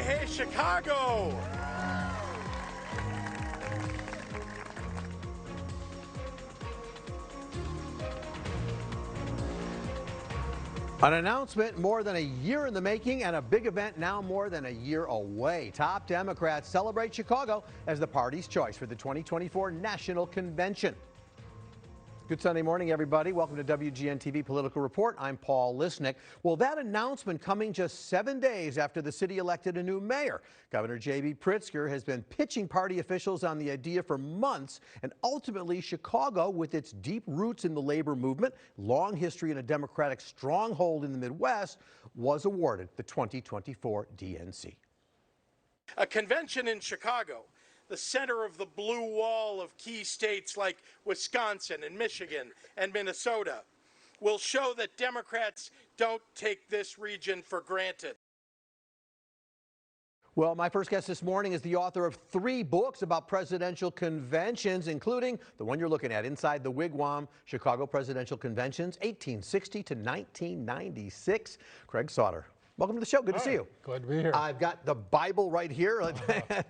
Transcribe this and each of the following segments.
hey, Chicago! An announcement more than a year in the making and a big event now more than a year away. Top Democrats celebrate Chicago as the party's choice for the 2024 National Convention. Good Sunday morning, everybody. Welcome to WGN-TV Political Report. I'm Paul Lisnick. Well, that announcement coming just 7 days after the city elected a new mayor. Governor J.B. Pritzker has been pitching party officials on the idea for months, and ultimately Chicago, with its deep roots in the labor movement, long history and a Democratic stronghold in the Midwest, was awarded the 2024 DNC. A convention in Chicago, the center of the blue wall of key states like Wisconsin and Michigan and Minnesota, will show that Democrats don't take this region for granted. Well, my first guest this morning is the author of 3 books about presidential conventions, including the one you're looking at, Inside the Wigwam, Chicago Presidential Conventions, 1860 to 1996. Craig Sauter. Welcome to the show. Good to see you. Glad to be here. I've got the Bible right here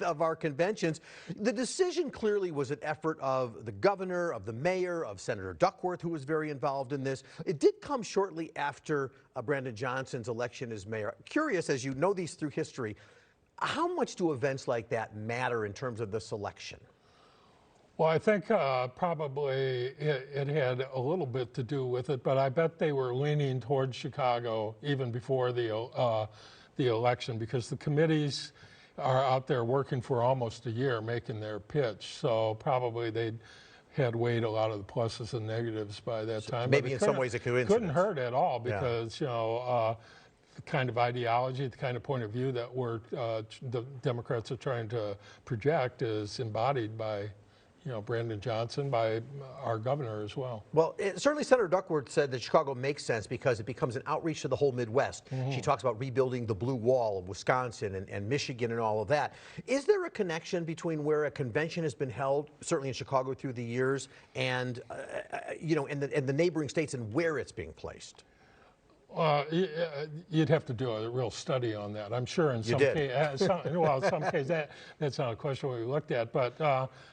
of our conventions. The decision clearly was an effort of the governor, of the mayor, of Senator Duckworth, who was very involved in this. It did come shortly after Brandon Johnson's election as mayor. Curious, as you know these through history, how much do events like that matter in terms of the selection? Well, I think probably it had a little bit to do with it, but I bet they were leaning towards Chicago even before the election, because the committees are out there working for almost a year making their pitch. So probably they had weighed a lot of the pluses and negatives by that time. Maybe in some ways a coincidence. Couldn't hurt at all, because you know, the kind of ideology, the kind of point of view that the Democrats are trying to project is embodied by, you know, Brandon Johnson, by our governor as well. Well, certainly Senator Duckworth said that Chicago makes sense because it becomes an outreach to the whole Midwest. She talks about rebuilding the blue wall of Wisconsin and Michigan and all of that. Is there a connection between where a convention has been held, certainly in Chicago through the years, and you know, and the neighboring states and where it's being placed? You'd have to do a real study on that. I'm sure in some cases, well, in some cases that's not a question we looked at, but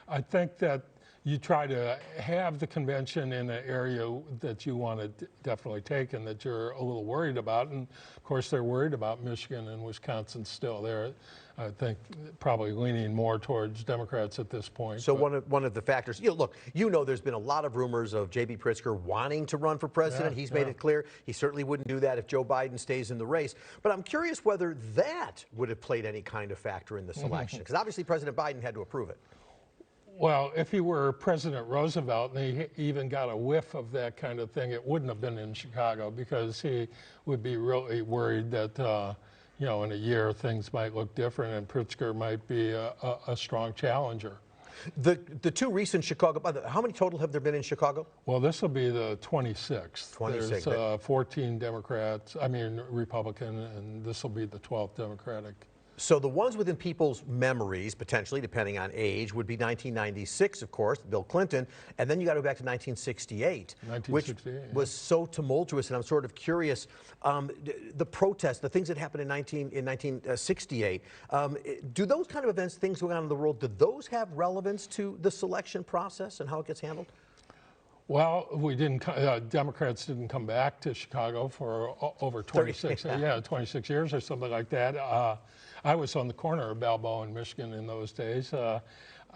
I think that you try to have the convention in an area that you want to definitely take and that you're a little worried about. And of course, they're worried about Michigan and Wisconsin still. They're, I think, probably leaning more towards Democrats at this point. So one of the factors, you know, look, you know, there's been a lot of rumors of J.B. Pritzker wanting to run for president. He's made it clear he certainly wouldn't do that if Joe Biden stays in the race. But I'm curious whether that would have played any kind of factor in the selection, because obviously President Biden had to approve it. Well, if he were President Roosevelt and he even got a whiff of that kind of thing, it wouldn't have been in Chicago, because he would be really worried that, you know, in a year things might look different and Pritzker might be a strong challenger. The 2 recent Chicago, how many total have there been in Chicago? Well, this will be the 26th. 26th. There's 14 Republican, and this will be the 12th Democratic. So the ones within people's memories, potentially, depending on age, would be 1996, of course, Bill Clinton, and then you got to go back to 1968, which was so tumultuous, and I'm sort of curious, the protests, the things that happened in 1968, do those kind of events, things going on in the world, do those have relevance to the selection process and how it gets handled? Well, we didn't. Democrats didn't come back to Chicago for over 26 years or something like that. I was on the corner of Balboa and Michigan in those days.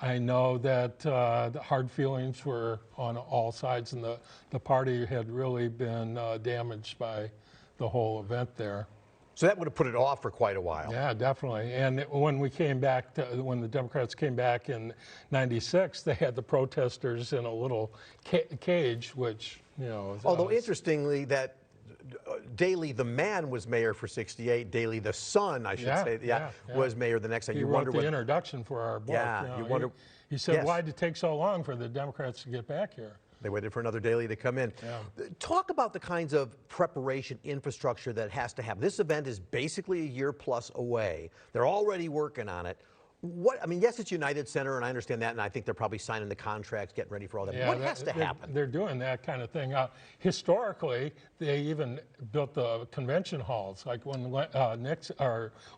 I know that the hard feelings were on all sides, and the party had really been damaged by the whole event there. So that would have put it off for quite a while. Yeah, definitely. And when we came back, when the Democrats came back in '96, they had the protesters in a little cage, which, you know. Although interestingly, that Daley the man was mayor for '68. Daley the son, I should say, was mayor the next time. He wrote the introduction for our book. Yeah, you wonder. He said, "Why did it take so long for the Democrats to get back here?" They waited for another Daley to come in. Talk about the kinds of preparation infrastructure that has to happen. This event is basically a year plus away. They're already working on it. What, I mean, yes, it's United Center, and I understand that, and I think they're probably signing the contracts, getting ready for all that. Yeah, what has to happen? They're doing that kind of thing. Historically, they even built the convention halls. Like when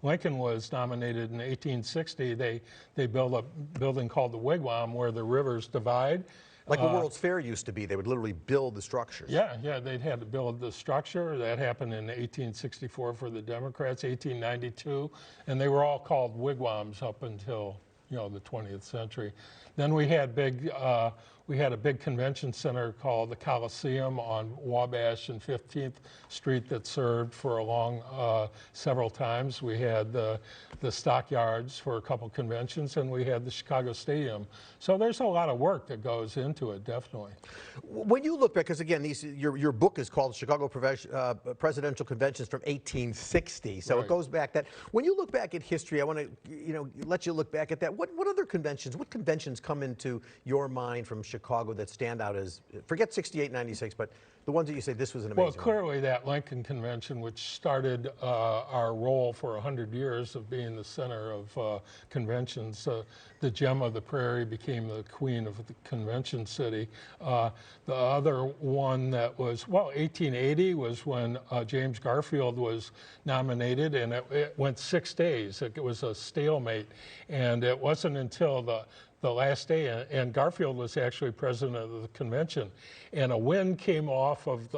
Lincoln was nominated in 1860, they built a building called the Wigwam where the rivers divide. Like the World's Fair used to be, they would literally build the structures. Yeah, they'd had to build the structure. That happened in 1864 for the Democrats, 1892, and they were all called wigwams up until the 20th century. Then we had a big convention center called the Coliseum on Wabash and 15th Street that served for several times. We had the stockyards for a couple conventions, and we had the Chicago Stadium. So there's a lot of work that goes into it, definitely. When you look back, because again, your book is called Chicago Presidential Conventions from 1860, so right. It goes back that. When you look back at history, I want to let you look back at that. What other conventions, what conventions come into your mind from Chicago that stand out as, forget 68, 96, but the ones that you say this was an amazing Well, clearly that Lincoln Convention, which started our role for 100 years of being the center of conventions. The gem of the prairie became the queen of the convention city. The other one that was, 1880 was when James Garfield was nominated, and it went 6 days. It was a stalemate, and it wasn't until the last day, and Garfield was actually president of the convention, and a wind came off of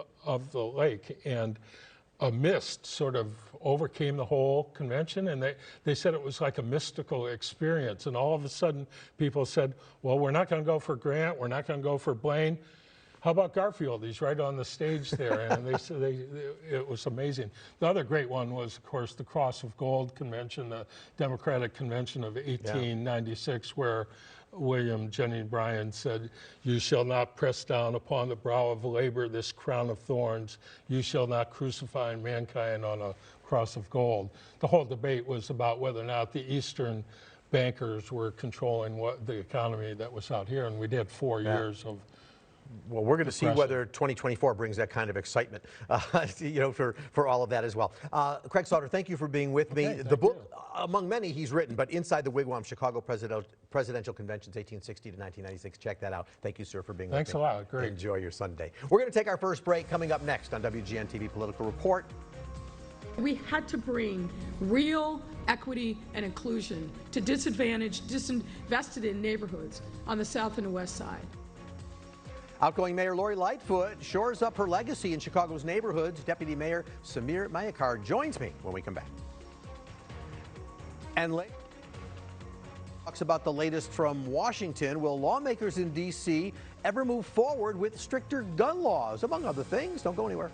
the lake, and a mist sort of overcame the whole convention, and they said it was like a mystical experience, and all of a sudden people said, well, we're not going to go for Grant, we're not going to go for Blaine. How about Garfield? He's right on the stage there, and it was amazing. The other great one was, of course, the Cross of Gold Convention, the Democratic Convention of 1896, where William Jennings Bryan said, "You shall not press down upon the brow of labor this crown of thorns. You shall not crucify mankind on a cross of gold." The whole debate was about whether or not the Eastern bankers were controlling the economy that was out here, and we did 4 years of. Well, we're going to see whether 2024 brings that kind of excitement, for all of that as well. Craig Slaughter, thank you for being with me. The book, among many he's written, but Inside the Wigwam, Chicago Presidential Conventions, 1860 to 1996. Check that out. Thank you, sir, for being with me. Thanks a lot. Great. Enjoy your Sunday. We're going to take our first break. Coming up next on WGN TV Political Report. We had to bring real equity and inclusion to disadvantaged, disinvested in neighborhoods on the South and the West Side. Outgoing Mayor Lori Lightfoot shores up her legacy in Chicago's neighborhoods. Deputy Mayor Samir Mayakar joins me when we come back. And later, talks about the latest from Washington. Will lawmakers in D.C. ever move forward with stricter gun laws, among other things? Don't go anywhere.